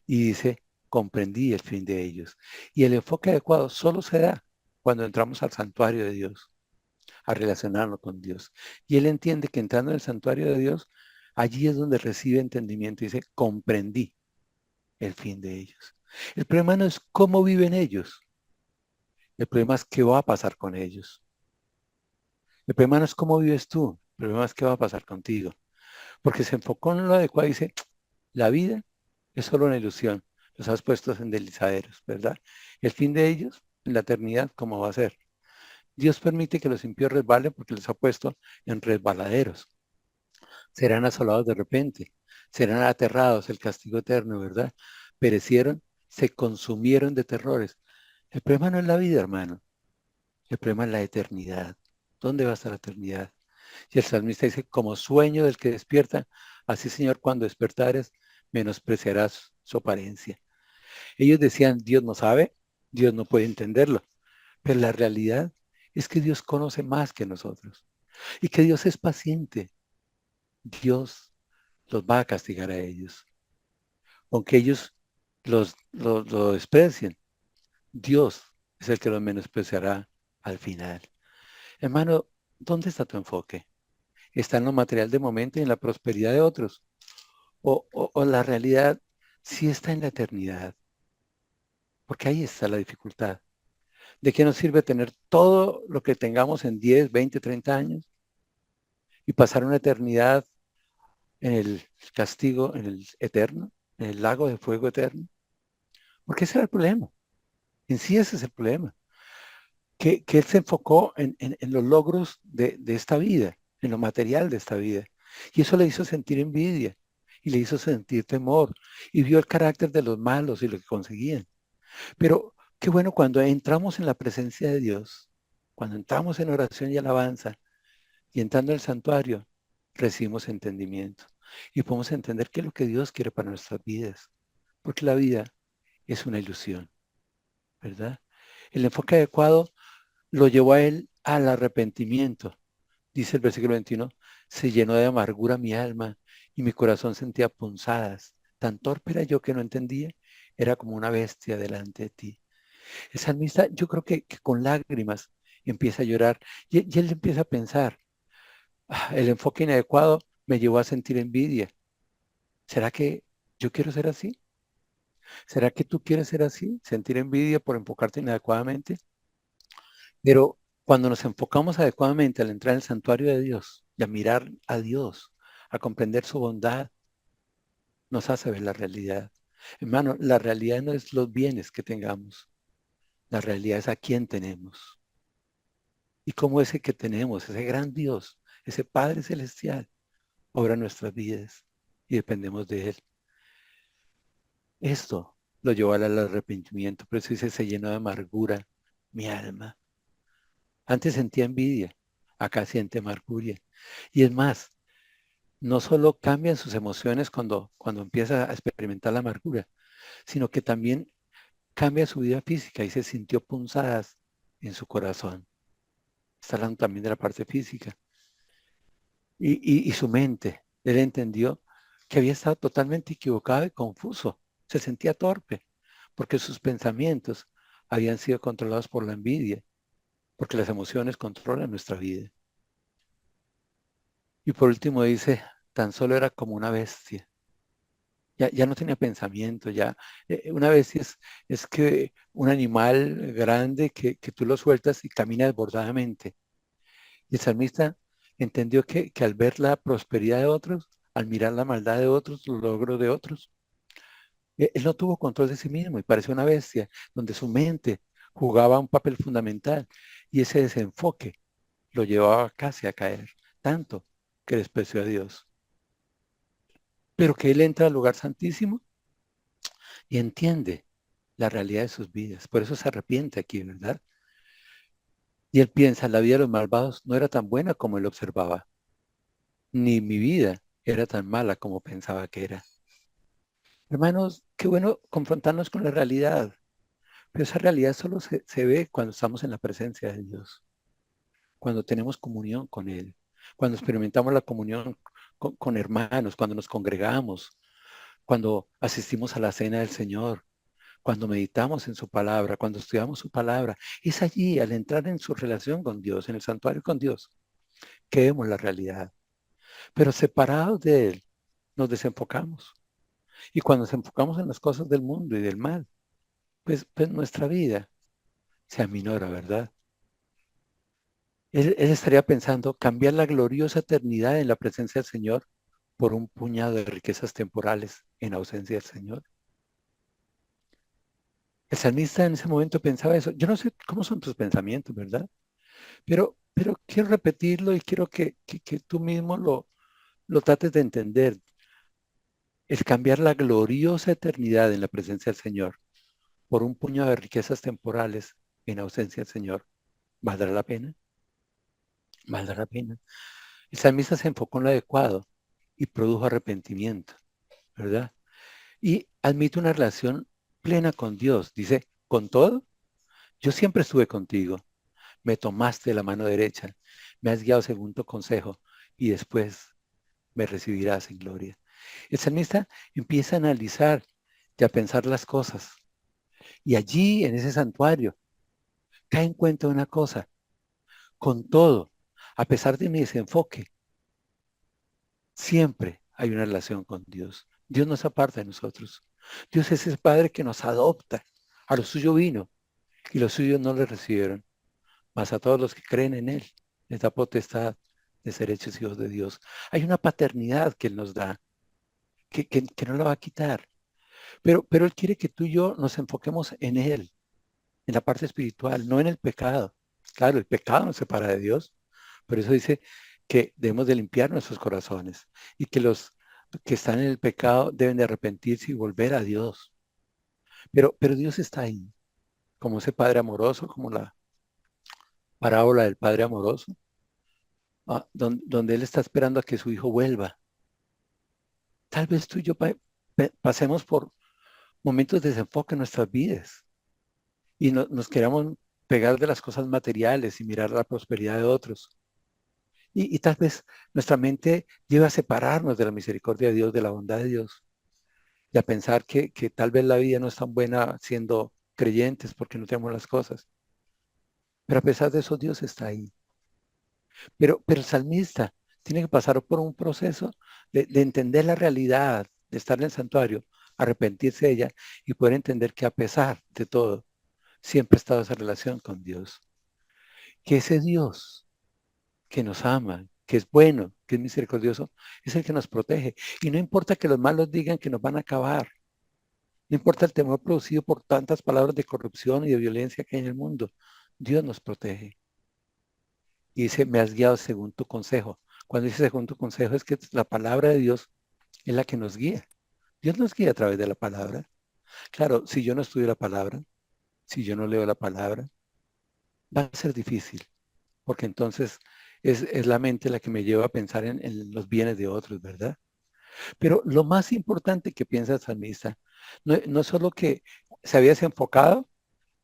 [SPEAKER 4] Y dice, comprendí el fin de ellos. Y el enfoque adecuado solo se da cuando entramos al santuario de Dios, a relacionarnos con Dios. Y él entiende que entrando en el santuario de Dios, allí es donde recibe entendimiento y dice, comprendí el fin de ellos. El problema no es cómo viven ellos, el problema es qué va a pasar con ellos. El problema no es cómo vives tú, el problema es qué va a pasar contigo. Porque se enfocó en lo adecuado y dice, la vida es solo una ilusión, los has puesto en deslizaderos, ¿verdad? El fin de ellos, en la eternidad, ¿cómo va a ser? Dios permite que los impíos resbalen porque los ha puesto en resbaladeros. Serán asolados de repente, serán aterrados, el castigo eterno, ¿verdad? Perecieron, se consumieron de terrores. El problema no es la vida, hermano, el problema es la eternidad. ¿Dónde va a estar la eternidad? Y el salmista dice, como sueño del que despierta, así Señor, cuando despertares, menospreciarás su apariencia. Ellos decían, Dios no sabe, Dios no puede entenderlo, pero la realidad es que Dios conoce más que nosotros y que Dios es paciente. Dios los va a castigar a ellos. Aunque ellos lo desprecien, Dios es el que los menospreciará al final. Hermano, ¿dónde está tu enfoque? ¿Está en lo material de momento y en la prosperidad de otros? ¿O la realidad sí está en la eternidad? Porque ahí está la dificultad. ¿De qué nos sirve tener todo lo que tengamos en 10, 20, 30 años y pasar una eternidad en el castigo, en el eterno, en el lago de fuego eterno? Porque ese era el problema. En sí ese es el problema. Que él se enfocó en los logros de esta vida, en lo material de esta vida. Y eso le hizo sentir envidia y le hizo sentir temor y vio el carácter de los malos y lo que conseguían. Pero qué bueno cuando entramos en la presencia de Dios, cuando entramos en oración y alabanza y entrando al santuario, recibimos entendimiento y podemos entender qué es lo que Dios quiere para nuestras vidas. Porque la vida es una ilusión, ¿verdad? El enfoque adecuado lo llevó a él al arrepentimiento. Dice el versículo 21, se llenó de amargura mi alma y mi corazón sentía punzadas. Tan torpe era yo que no entendía, era como una bestia delante de ti. El salmista, yo creo que con lágrimas empieza a llorar y él empieza a pensar, el enfoque inadecuado me llevó a sentir envidia. ¿Será que yo quiero ser así? ¿Será que tú quieres ser así? ¿Sentir envidia por enfocarte inadecuadamente? Pero cuando nos enfocamos adecuadamente al entrar en el santuario de Dios y a mirar a Dios, a comprender su bondad, nos hace ver la realidad. Hermano, la realidad no es los bienes que tengamos, la realidad es a quién tenemos. Y cómo ese que tenemos, ese gran Dios, ese Padre Celestial, obra nuestras vidas y dependemos de Él. Esto lo llevó al arrepentimiento. Por eso dice, se llenó de amargura mi alma. Antes sentía envidia, acá siente amargura. Y es más, no solo cambian sus emociones cuando empieza a experimentar la amargura, sino que también cambia su vida física y se sintió punzadas en su corazón. Está hablando también de la parte física. Y su mente, él entendió que había estado totalmente equivocado y confuso. Se sentía torpe, porque sus pensamientos habían sido controlados por la envidia, porque las emociones controlan nuestra vida. Y por último dice, tan solo era como una bestia. Ya no tenía pensamiento, ya. Una bestia es que un animal grande que tú lo sueltas y camina desbordadamente. Y el salmista entendió que al ver la prosperidad de otros, al mirar la maldad de otros, los logros de otros, él no tuvo control de sí mismo y pareció una bestia, donde su mente jugaba un papel fundamental y ese desenfoque lo llevaba casi a caer, tanto que despreció a Dios. Pero que él entra al lugar santísimo y entiende la realidad de sus vidas. Por eso se arrepiente aquí, ¿verdad? Y él piensa, la vida de los malvados no era tan buena como él observaba, ni mi vida era tan mala como pensaba que era. Hermanos, qué bueno confrontarnos con la realidad, pero esa realidad solo se ve cuando estamos en la presencia de Dios, cuando tenemos comunión con Él, cuando experimentamos la comunión con hermanos, cuando nos congregamos, cuando asistimos a la cena del Señor, cuando meditamos en su palabra, cuando estudiamos su palabra. Es allí, al entrar en su relación con Dios, en el santuario con Dios, que vemos la realidad. Pero separados de Él, nos desenfocamos. Y cuando nos enfocamos en las cosas del mundo y del mal, pues nuestra vida se aminora, ¿verdad? Él estaría pensando cambiar la gloriosa eternidad en la presencia del Señor por un puñado de riquezas temporales en ausencia del Señor. El salmista en ese momento pensaba eso. Yo no sé cómo son tus pensamientos, ¿verdad? Pero quiero repetirlo y quiero que tú mismo lo trates de entender. El cambiar la gloriosa eternidad en la presencia del Señor por un puñado de riquezas temporales en ausencia del Señor, ¿valdrá la pena? ¿Valdrá la pena? El salmista se enfocó en lo adecuado y produjo arrepentimiento, ¿verdad? Y admite una relación plena con Dios. Dice, con todo, yo siempre estuve contigo. Me tomaste de la mano derecha, me has guiado según tu consejo y después me recibirás en gloria. El salmista empieza a analizar y a pensar las cosas. Y allí, en ese santuario, cae en cuenta una cosa. Con todo, a pesar de mi desenfoque, siempre hay una relación con Dios. Dios no se aparta de nosotros. Dios es ese Padre que nos adopta. A lo suyo vino y los suyos no le recibieron. Mas a todos los que creen en Él, les da potestad de ser hechos hijos de Dios. Hay una paternidad que Él nos da, que no la va a quitar. Pero Él quiere que tú y yo nos enfoquemos en Él, en la parte espiritual, no en el pecado. Claro, el pecado nos separa de Dios. Por eso dice que debemos de limpiar nuestros corazones y que los que están en el pecado deben de arrepentirse y volver a Dios. Pero Dios está ahí, como ese Padre amoroso, como la parábola del Padre amoroso, donde Él está esperando a que su hijo vuelva. Tal vez tú y yo pasemos por momentos de desenfoque en nuestras vidas y nos queramos pegar de las cosas materiales y mirar la prosperidad de otros. Y tal vez nuestra mente lleva a separarnos de la misericordia de Dios, de la bondad de Dios, y a pensar que tal vez la vida no es tan buena siendo creyentes porque no tenemos las cosas. Pero a pesar de eso, Dios está ahí. Pero el salmista tiene que pasar por un proceso de entender la realidad, de estar en el santuario, arrepentirse de ella y poder entender que a pesar de todo, siempre ha estado esa relación con Dios. Que ese Dios que nos ama, que es bueno, que es misericordioso, es el que nos protege. Y no importa que los malos digan que nos van a acabar. No importa el temor producido por tantas palabras de corrupción y de violencia que hay en el mundo. Dios nos protege. Y dice, me has guiado según tu consejo. Cuando dice según tu consejo es que la palabra de Dios es la que nos guía. Dios nos guía a través de la palabra. Claro, si yo no estudio la palabra, si yo no leo la palabra, va a ser difícil, porque entonces es la mente la que me lleva a pensar en los bienes de otros, ¿verdad? Pero lo más importante que piensa el salmista, no es solo que se había desenfocado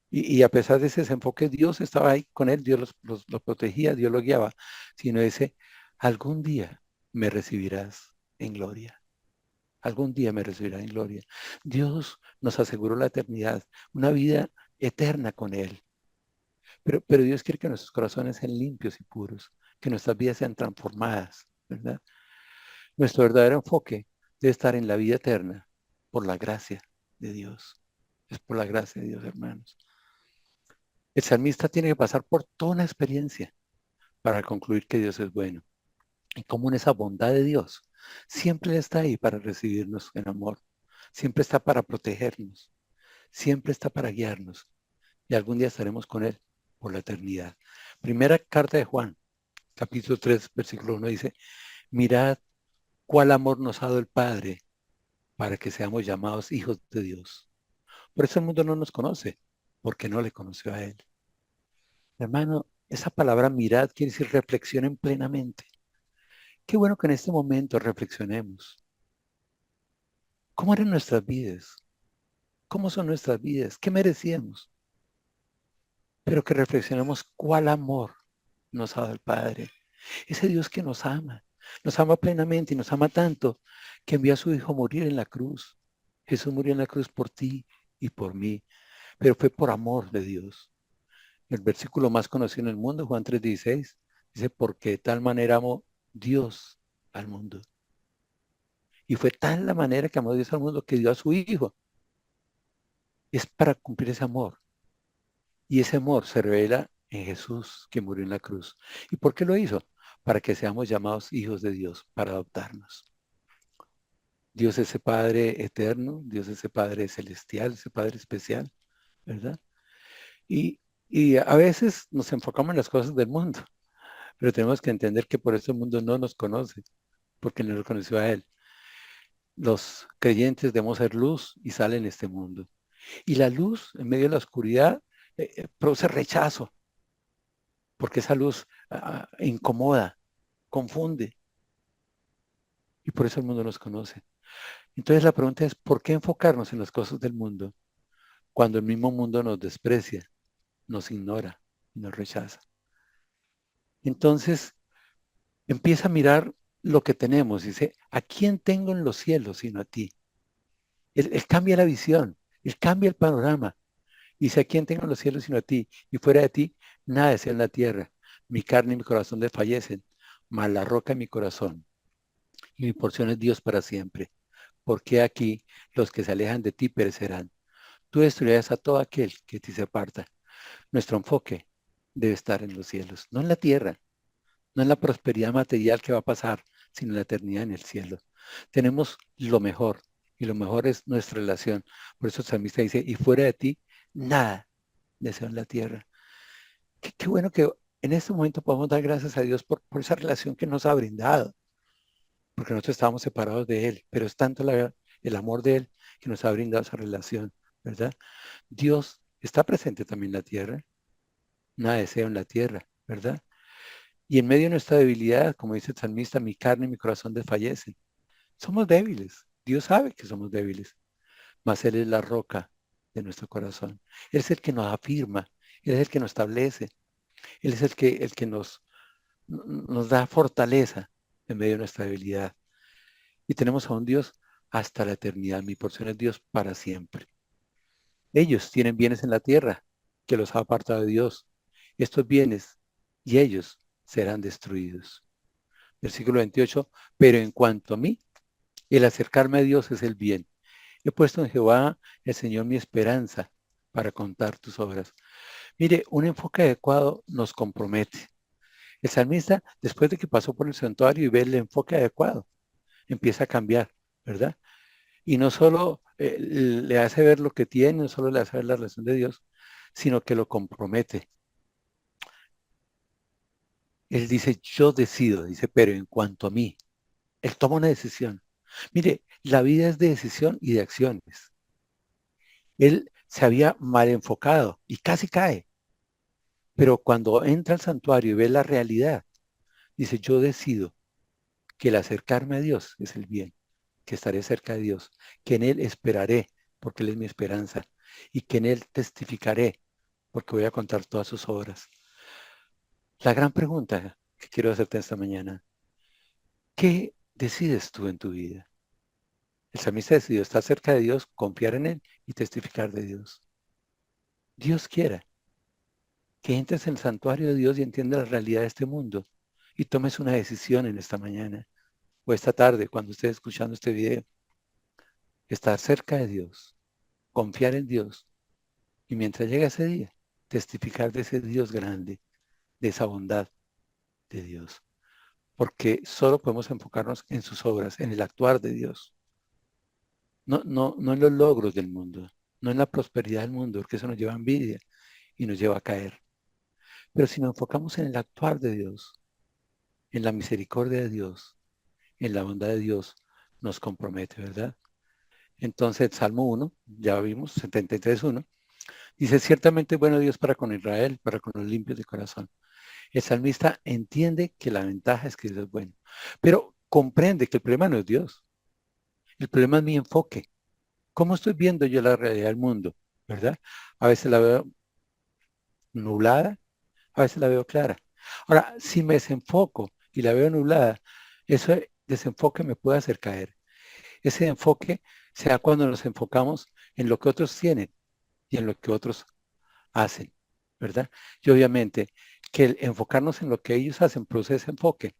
[SPEAKER 4] y a pesar de ese desenfoque, Dios estaba ahí con él, Dios lo protegía, Dios lo guiaba, sino ese, algún día me recibirás en gloria. Algún día me recibirás en gloria. Dios nos aseguró la eternidad, una vida eterna con Él. Pero Dios quiere que nuestros corazones sean limpios y puros, que nuestras vidas sean transformadas, ¿verdad? Nuestro verdadero enfoque debe estar en la vida eterna por la gracia de Dios. Es por la gracia de Dios, hermanos. El salmista tiene que pasar por toda una experiencia para concluir que Dios es bueno. Y como en esa bondad de Dios, siempre Él está ahí para recibirnos en amor. Siempre está para protegernos. Siempre está para guiarnos. Y algún día estaremos con Él por la eternidad. Primera carta de Juan, capítulo 3, versículo 1 dice, mirad cuál amor nos ha dado el Padre para que seamos llamados hijos de Dios. Por eso el mundo no nos conoce, porque no le conoció a Él. Hermano, esa palabra mirad quiere decir reflexionen plenamente. Qué bueno que en este momento reflexionemos. ¿Cómo eran nuestras vidas? ¿Cómo son nuestras vidas? ¿Qué merecíamos? Pero que reflexionemos cuál amor nos ha dado el Padre. Ese Dios que nos ama plenamente y nos ama tanto que envió a su Hijo a morir en la cruz. Jesús murió en la cruz por ti y por mí, pero fue por amor de Dios. El versículo más conocido en el mundo, Juan 3:16, dice, porque de tal manera amó Dios al mundo. Y fue tal la manera que amó Dios al mundo que dio a su Hijo. Es para cumplir ese amor. Y ese amor se revela en Jesús que murió en la cruz. ¿Y por qué lo hizo? Para que seamos llamados hijos de Dios, para adoptarnos. Dios es ese Padre eterno, Dios es ese Padre celestial, ese Padre especial, ¿verdad? Y, y a veces nos enfocamos en las cosas del mundo, pero tenemos que entender que por eso el mundo no nos conoce, porque no lo conoció a Él. Los creyentes debemos ser luz y sal en este mundo. Y la luz, en medio de la oscuridad, produce rechazo, porque esa luz incomoda, confunde, y por eso el mundo nos conoce. Entonces la pregunta es, ¿por qué enfocarnos en las cosas del mundo cuando el mismo mundo nos desprecia, nos ignora y nos rechaza? Entonces empieza a mirar lo que tenemos. Dice, ¿a quién tengo en los cielos sino a ti? Él cambia la visión, él cambia el panorama. Dice, ¿a quién tengo en los cielos sino a ti? Y fuera de ti, nada deseo en la tierra. Mi carne y mi corazón desfallecen, mas la roca en mi corazón. Y mi porción es Dios para siempre. Porque aquí los que se alejan de ti perecerán. Tú destruirás a todo aquel que te se aparta. Nuestro enfoque debe estar en los cielos, no en la tierra, no en la prosperidad material que va a pasar, sino en la eternidad en el cielo. Tenemos lo mejor, y lo mejor es nuestra relación. Por eso el salmista dice, y fuera de ti, nada deseo en la tierra. Qué bueno que en este momento podemos dar gracias a Dios por esa relación que nos ha brindado, porque nosotros estábamos separados de Él, pero es tanto el amor de Él que nos ha brindado esa relación, ¿verdad? Dios está presente también en la tierra, nada deseo en la tierra, ¿verdad? Y en medio de nuestra debilidad, como dice el salmista, mi carne y mi corazón desfallecen. Somos débiles, Dios sabe que somos débiles, mas Él es la roca de nuestro corazón. Él es el que nos afirma, Él es el que nos establece, Él es el que nos da fortaleza en medio de nuestra debilidad. Y tenemos a un Dios hasta la eternidad. Mi porción es Dios para siempre. Ellos tienen bienes en la tierra que los ha apartado de Dios. Estos bienes y ellos serán destruidos. Versículo 28, pero en cuanto a mí, el acercarme a Dios es el bien. He puesto en Jehová, el Señor, mi esperanza para contar tus obras. Mire, un enfoque adecuado nos compromete. El salmista, después de que pasó por el santuario y ve el enfoque adecuado, empieza a cambiar, ¿verdad? Y no solo le hace ver lo que tiene, no solo le hace ver la relación de Dios, sino que lo compromete. Él dice, yo decido, dice, pero en cuanto a mí, él toma una decisión. Mire, la vida es de decisión y de acciones. Él se había mal enfocado y casi cae. Pero cuando entra al santuario y ve la realidad, dice, yo decido que el acercarme a Dios es el bien, que estaré cerca de Dios, que en Él esperaré, porque Él es mi esperanza, y que en Él testificaré, porque voy a contar todas sus obras. La gran pregunta que quiero hacerte esta mañana, ¿qué decides tú en tu vida? El salmista decidió estar cerca de Dios, confiar en Él y testificar de Dios. Dios quiera que entres en el santuario de Dios y entiendas la realidad de este mundo y tomes una decisión en esta mañana o esta tarde cuando estés escuchando este video. Estar cerca de Dios, confiar en Dios y mientras llega ese día, testificar de ese Dios grande, de esa bondad de Dios. Porque solo podemos enfocarnos en sus obras, en el actuar de Dios. No en los logros del mundo, no en la prosperidad del mundo, porque eso nos lleva a envidia y nos lleva a caer. Pero si nos enfocamos en el actuar de Dios, en la misericordia de Dios, en la bondad de Dios, nos compromete, ¿verdad? Entonces, Salmo 1, ya vimos, 73:1, dice, ciertamente bueno Dios para con Israel, para con los limpios de corazón. El salmista entiende que la ventaja es que Dios es bueno, pero comprende que el problema no es Dios, el problema es mi enfoque. ¿Cómo estoy viendo yo la realidad del mundo? ¿Verdad? A veces la veo nublada, a veces la veo clara. Ahora, si me desenfoco y la veo nublada, ese desenfoque me puede hacer caer. Ese enfoque se da cuando nos enfocamos en lo que otros tienen y en lo que otros hacen, ¿verdad? Y obviamente que el enfocarnos en lo que ellos hacen produce ese enfoque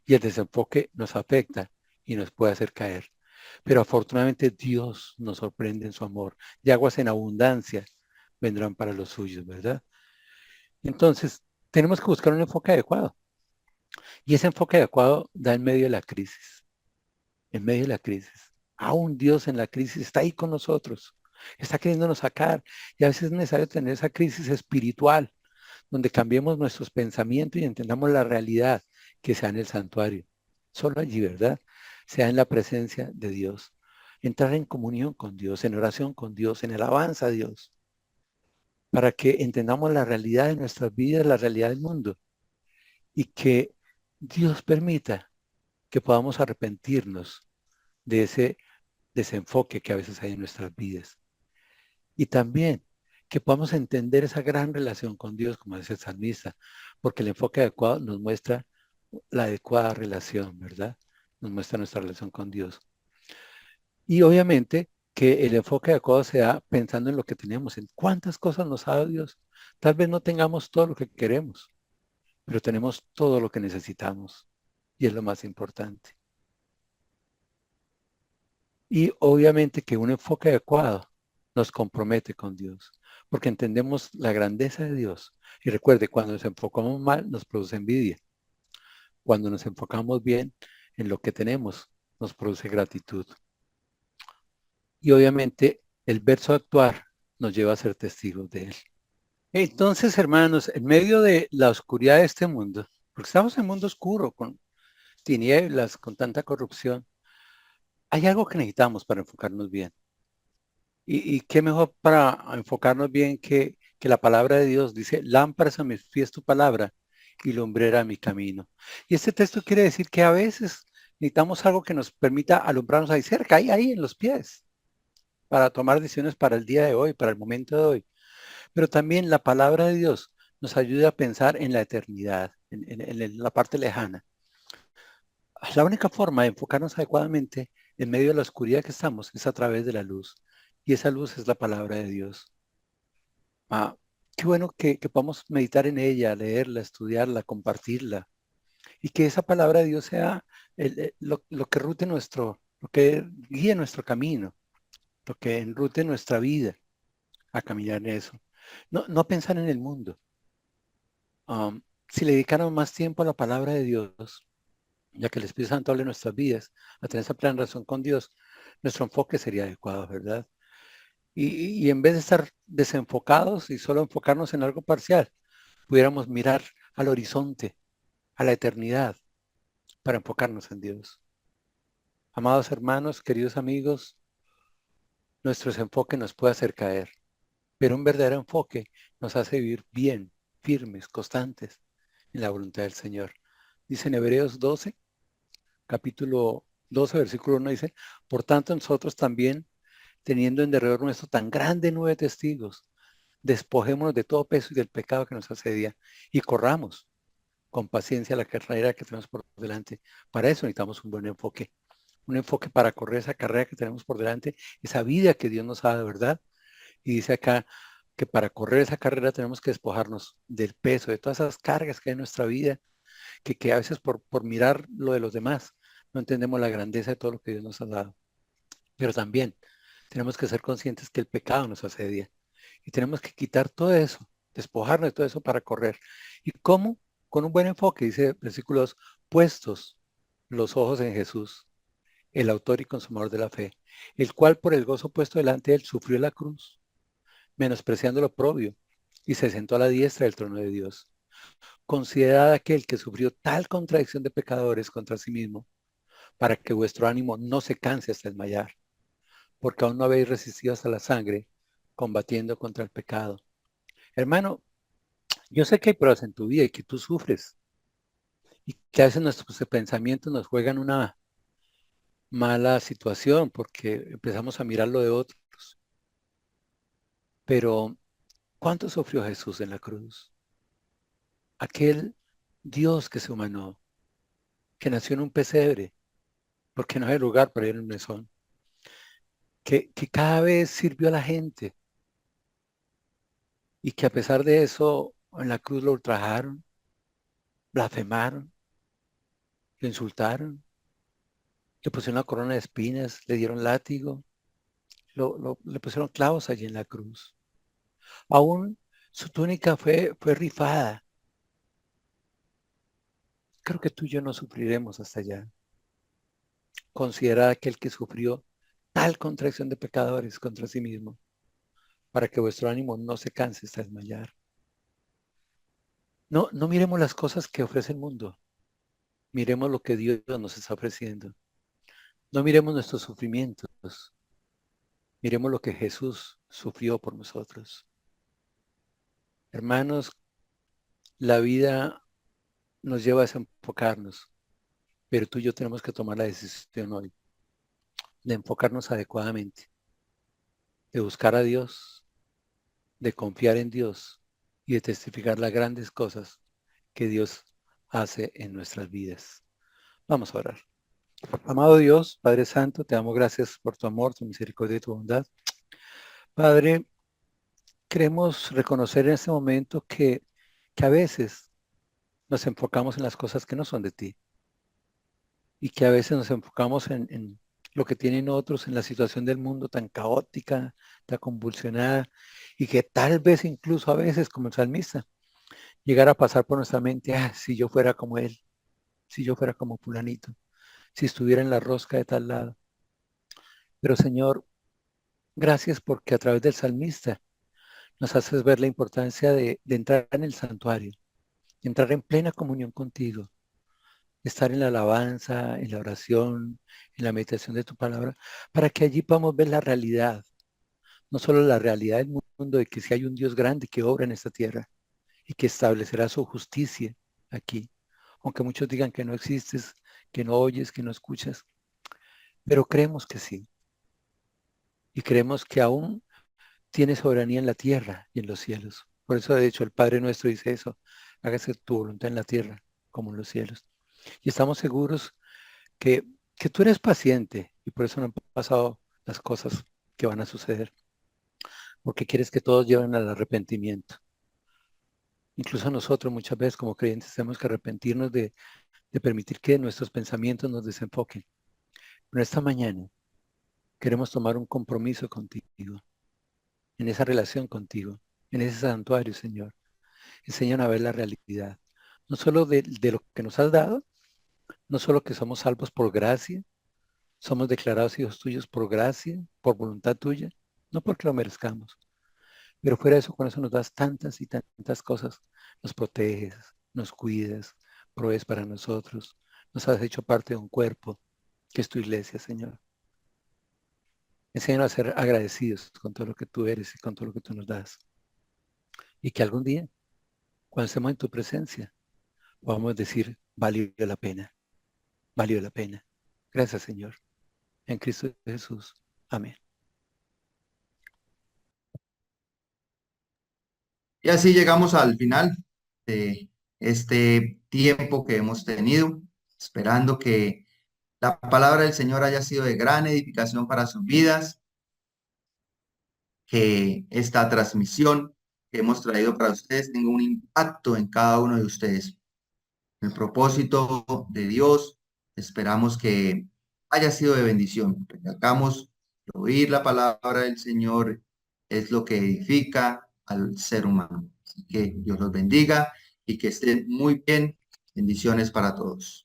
[SPEAKER 4] y el desenfoque nos afecta y nos puede hacer caer. Pero afortunadamente Dios nos sorprende en su amor y aguas en abundancia vendrán para los suyos, ¿verdad? Entonces, tenemos que buscar un enfoque adecuado y ese enfoque adecuado da en medio de la crisis, en medio de la crisis. Aún Dios en la crisis está ahí con nosotros, está queriéndonos sacar y a veces es necesario tener esa crisis espiritual donde cambiemos nuestros pensamientos y entendamos la realidad que sea en el santuario. Solo allí, ¿verdad? Sea en la presencia de Dios. Entrar en comunión con Dios, en oración con Dios, en alabanza a Dios, para que entendamos la realidad de nuestras vidas, la realidad del mundo, y que Dios permita que podamos arrepentirnos de ese desenfoque que a veces hay en nuestras vidas. Y también que podamos entender esa gran relación con Dios, como dice el salmista, porque el enfoque adecuado nos muestra la adecuada relación, ¿verdad? Nos muestra nuestra relación con Dios. Y obviamente que el enfoque adecuado se da pensando en lo que tenemos, en cuántas cosas nos ha dado Dios. Tal vez no tengamos todo lo que queremos, pero tenemos todo lo que necesitamos y es lo más importante. Y obviamente que un enfoque adecuado nos compromete con Dios, porque entendemos la grandeza de Dios. Y recuerde, cuando nos enfocamos mal, nos produce envidia. Cuando nos enfocamos bien en lo que tenemos, nos produce gratitud. Y obviamente el verso actuar nos lleva a ser testigos de Él. Entonces, hermanos, en medio de la oscuridad de este mundo, porque estamos en un mundo oscuro, con tinieblas, con tanta corrupción, hay algo que necesitamos para enfocarnos bien. Y qué mejor para enfocarnos bien que la palabra de Dios dice, lámparas a mis pies tu palabra y lumbrera a mi camino. Y este texto quiere decir que a veces necesitamos algo que nos permita alumbrarnos ahí cerca, ahí en los pies, para tomar decisiones para el día de hoy, para el momento de hoy. Pero también la palabra de Dios nos ayuda a pensar en la eternidad, en la parte lejana. La única forma de enfocarnos adecuadamente en medio de la oscuridad que estamos es a través de la luz. Y esa luz es la palabra de Dios. Ah, qué bueno que podamos meditar en ella, leerla, estudiarla, compartirla. Y que esa palabra de Dios sea lo que rute lo que guíe nuestro camino, lo que enrute nuestra vida a caminar en eso. No pensar en el mundo. Si le dedicáramos más tiempo a la palabra de Dios, ya que el Espíritu Santo hable en nuestras vidas, a tener esa plena relación con Dios, nuestro enfoque sería adecuado, ¿verdad? Y en vez de estar desenfocados y solo enfocarnos en algo parcial, pudiéramos mirar al horizonte, a la eternidad, para enfocarnos en Dios. Amados hermanos, queridos amigos, nuestro desenfoque nos puede hacer caer, pero un verdadero enfoque nos hace vivir bien, firmes, constantes en la voluntad del Señor. Dice en Hebreos 12, capítulo 12, versículo 1, dice, por tanto nosotros también, teniendo en derredor nuestro tan grande nube de testigos, despojémonos de todo peso y del pecado que nos asedia y corramos con paciencia la carrera que tenemos por delante. Para eso necesitamos un enfoque para correr esa carrera que tenemos por delante, esa vida que Dios nos ha dado, ¿verdad? Y dice acá que para correr esa carrera tenemos que despojarnos del peso, de todas esas cargas que hay en nuestra vida, que a veces por mirar lo de los demás no entendemos la grandeza de todo lo que Dios nos ha dado. Pero también tenemos que ser conscientes que el pecado nos asedia y tenemos que quitar todo eso, despojarnos de todo eso para correr. ¿Y cómo? Con un buen enfoque, dice versículos, puestos los ojos en Jesús, el autor y consumador de la fe, el cual por el gozo puesto delante de él sufrió la cruz, menospreciando lo oprobio, y se sentó a la diestra del trono de Dios. Considerad aquel que sufrió tal contradicción de pecadores contra sí mismo, para que vuestro ánimo no se canse hasta desmayar, porque aún no habéis resistido hasta la sangre, combatiendo contra el pecado. Hermano, yo sé que hay pruebas en tu vida y que tú sufres, y que a veces nuestros pensamientos nos juegan una mala situación porque empezamos a mirar lo de otros. Pero, ¿cuánto sufrió Jesús en la cruz? Aquel Dios que se humanó, que nació en un pesebre, porque no hay lugar para ir en un mesón, que cada vez sirvió a la gente y que a pesar de eso en la cruz lo ultrajaron, blasfemaron, lo insultaron, le pusieron una corona de espinas, le dieron látigo, le pusieron clavos allí en la cruz. Aún su túnica fue rifada. Creo que tú y yo no sufriremos hasta allá. Considera aquel que sufrió tal contracción de pecadores contra sí mismo, para que vuestro ánimo no se canse hasta desmayar. No, no miremos las cosas que ofrece el mundo. Miremos lo que Dios nos está ofreciendo. No miremos nuestros sufrimientos. Miremos lo que Jesús sufrió por nosotros. Hermanos, la vida nos lleva a desenfocarnos, pero tú y yo tenemos que tomar la decisión hoy de enfocarnos adecuadamente, de buscar a Dios, de confiar en Dios y de testificar las grandes cosas que Dios hace en nuestras vidas. Vamos a orar. Amado Dios, Padre Santo, te damos gracias por tu amor, tu misericordia y tu bondad. Padre, queremos reconocer en este momento que a veces nos enfocamos en las cosas que no son de ti y que a veces nos enfocamos en lo que tienen otros, en la situación del mundo tan caótica, tan convulsionada y que tal vez incluso a veces, como el salmista, llegara a pasar por nuestra mente, si yo fuera como él, si yo fuera como fulanito, si estuviera en la rosca de tal lado. Pero Señor, gracias porque a través del salmista nos haces ver la importancia de entrar en el santuario, de entrar en plena comunión contigo, de estar en la alabanza, en la oración, en la meditación de tu palabra, para que allí podamos ver la realidad, no solo la realidad del mundo de que si hay un Dios grande que obra en esta tierra y que establecerá su justicia aquí, aunque muchos digan que no existes, que no oyes, que no escuchas, pero creemos que sí, y creemos que aún tiene soberanía en la tierra y en los cielos. Por eso, de hecho, el Padre nuestro dice eso, hágase tu voluntad en la tierra como en los cielos. Y estamos seguros que, que tú eres paciente y por eso no han pasado las cosas que van a suceder, porque quieres que todos lleven al arrepentimiento. Incluso nosotros muchas veces como creyentes tenemos que arrepentirnos de permitir que nuestros pensamientos nos desenfoquen. Pero esta mañana queremos tomar un compromiso contigo, en esa relación contigo, en ese santuario, Señor. Enséñanos a ver la realidad, no solo de lo que nos has dado, no solo que somos salvos por gracia, somos declarados hijos tuyos por gracia, por voluntad tuya, no porque lo merezcamos. Pero fuera de eso, con eso nos das tantas y tantas cosas. Nos proteges, nos cuidas, provees para nosotros. Nos has hecho parte de un cuerpo que es tu iglesia, Señor. Enséñanos a ser agradecidos con todo lo que tú eres y con todo lo que tú nos das. Y que algún día, cuando estemos en tu presencia, podamos decir, valió la pena, valió la pena. Gracias, Señor. En Cristo Jesús. Amén.
[SPEAKER 1] Y así llegamos al final de este tiempo que hemos tenido, esperando que la palabra del Señor haya sido de gran edificación para sus vidas, que esta transmisión que hemos traído para ustedes tenga un impacto en cada uno de ustedes. El propósito de Dios, esperamos que haya sido de bendición. Recalcamos que oír la palabra del Señor es lo que edifica al ser humano. Así que Dios los bendiga y que estén muy bien. Bendiciones para todos.